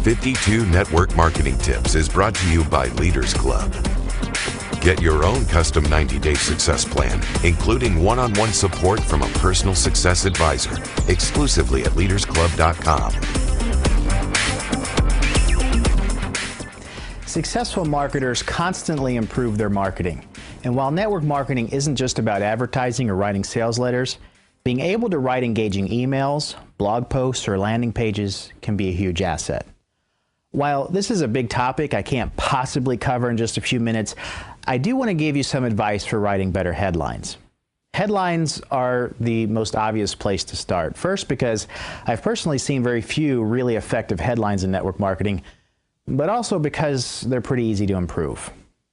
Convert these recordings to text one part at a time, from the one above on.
52 Network Marketing Tips is brought to you by Leaders Club. Get your own custom 90-day success plan, including one-on-one support from a personal success advisor, exclusively at leadersclub.com. Successful marketers constantly improve their marketing. And while network marketing isn't just about advertising or writing sales letters, being able to write engaging emails, blog posts, or landing pages can be a huge asset. While this is a big topic I can't possibly cover in just a few minutes, I do want to give you some advice for writing better headlines. Headlines are the most obvious place to start. First, because I've personally seen very few really effective headlines in network marketing, but also because they're pretty easy to improve.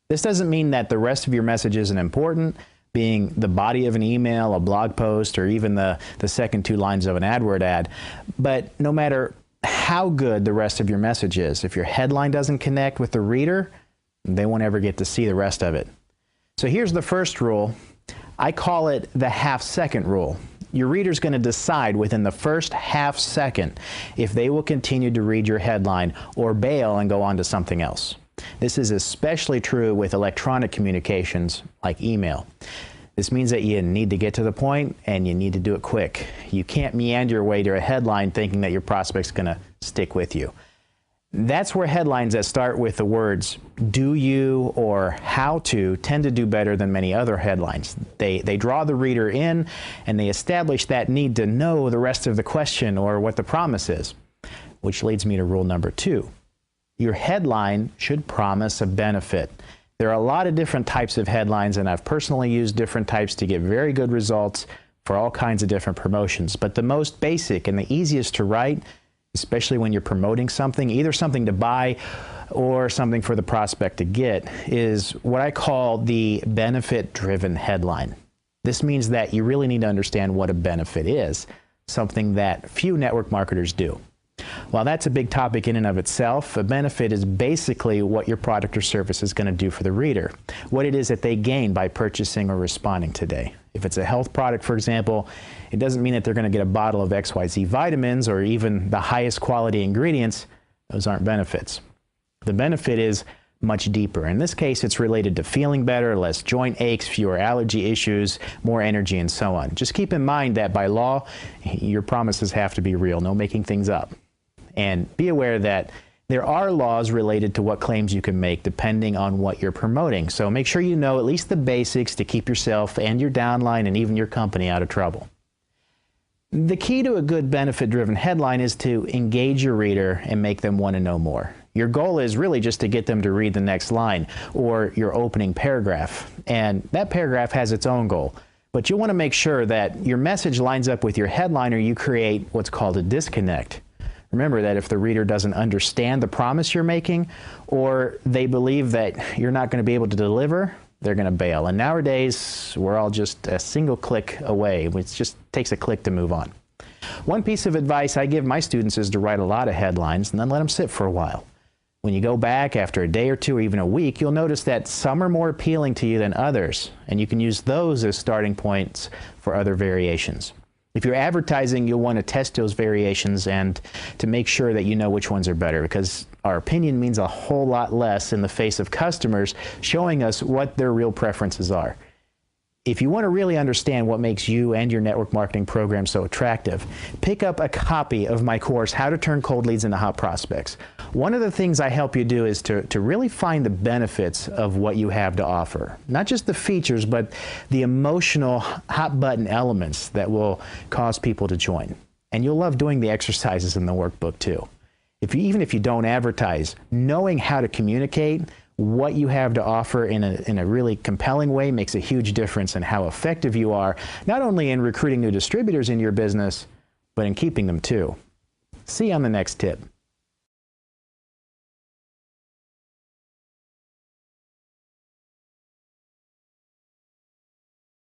This doesn't mean that the rest of your message isn't important, being the body of an email, a blog post, or even the second two lines of an AdWord ad. But no matter how good the rest of your message is, if your headline doesn't connect with the reader, they won't ever get to see the rest of it. So here's the first rule. I call it the half-second rule. Your reader's going to decide within the first half second if they will continue to read your headline or bail and go on to something else. This is especially true with electronic communications like email. This means that you need to get to the point and you need to do it quick. You can't meander your way to a headline thinking that your prospect's going to stick with you. That's where headlines that start with the words "do you" or "how to" tend to do better than many other headlines. They draw the reader in and they establish that need to know the rest of the question or what the promise is. Which leads me to rule number 2. Your headline should promise a benefit. There are a lot of different types of headlines, and I've personally used different types to get very good results for all kinds of different promotions. But the most basic and the easiest to write, especially when you're promoting something, either something to buy or something for the prospect to get, is what I call the benefit-driven headline. This means that you really need to understand what a benefit is, something that few network marketers do. While that's a big topic in and of itself, a benefit is basically what your product or service is going to do for the reader, what it is that they gain by purchasing or responding today. If it's a health product, for example, it doesn't mean that they're going to get a bottle of XYZ vitamins or even the highest quality ingredients. Those aren't benefits. The benefit is much deeper. In this case, it's related to feeling better, less joint aches, fewer allergy issues, more energy, and so on. Just keep in mind that by law, your promises have to be real, no making things up. And be aware that there are laws related to what claims you can make depending on what you're promoting. So make sure you know at least the basics to keep yourself and your downline and even your company out of trouble. The key to a good benefit-driven headline is to engage your reader and make them want to know more. Your goal is really just to get them to read the next line or your opening paragraph. And that paragraph has its own goal. But you want to make sure that your message lines up with your headline or you create what's called a disconnect. Remember that if the reader doesn't understand the promise you're making or they believe that you're not going to be able to deliver, they're going to bail. And nowadays, we're all just a single click away. It just takes a click to move on. One piece of advice I give my students is to write a lot of headlines and then let them sit for a while. When you go back after a day or two or even a week, you'll notice that some are more appealing to you than others, and you can use those as starting points for other variations. If you're advertising, you'll want to test those variations and to make sure that you know which ones are better, because our opinion means a whole lot less in the face of customers showing us what their real preferences are. If you want to really understand what makes you and your network marketing program so attractive, pick up a copy of my course, How to Turn Cold Leads into Hot Prospects. One of the things I help you do is to really find the benefits of what you have to offer. Not just the features, but the emotional hot button elements that will cause people to join. And you'll love doing the exercises in the workbook too. Even if you don't advertise, knowing how to communicate what you have to offer in a really compelling way makes a huge difference in how effective you are, not only in recruiting new distributors in your business, but in keeping them too. See you on the next tip.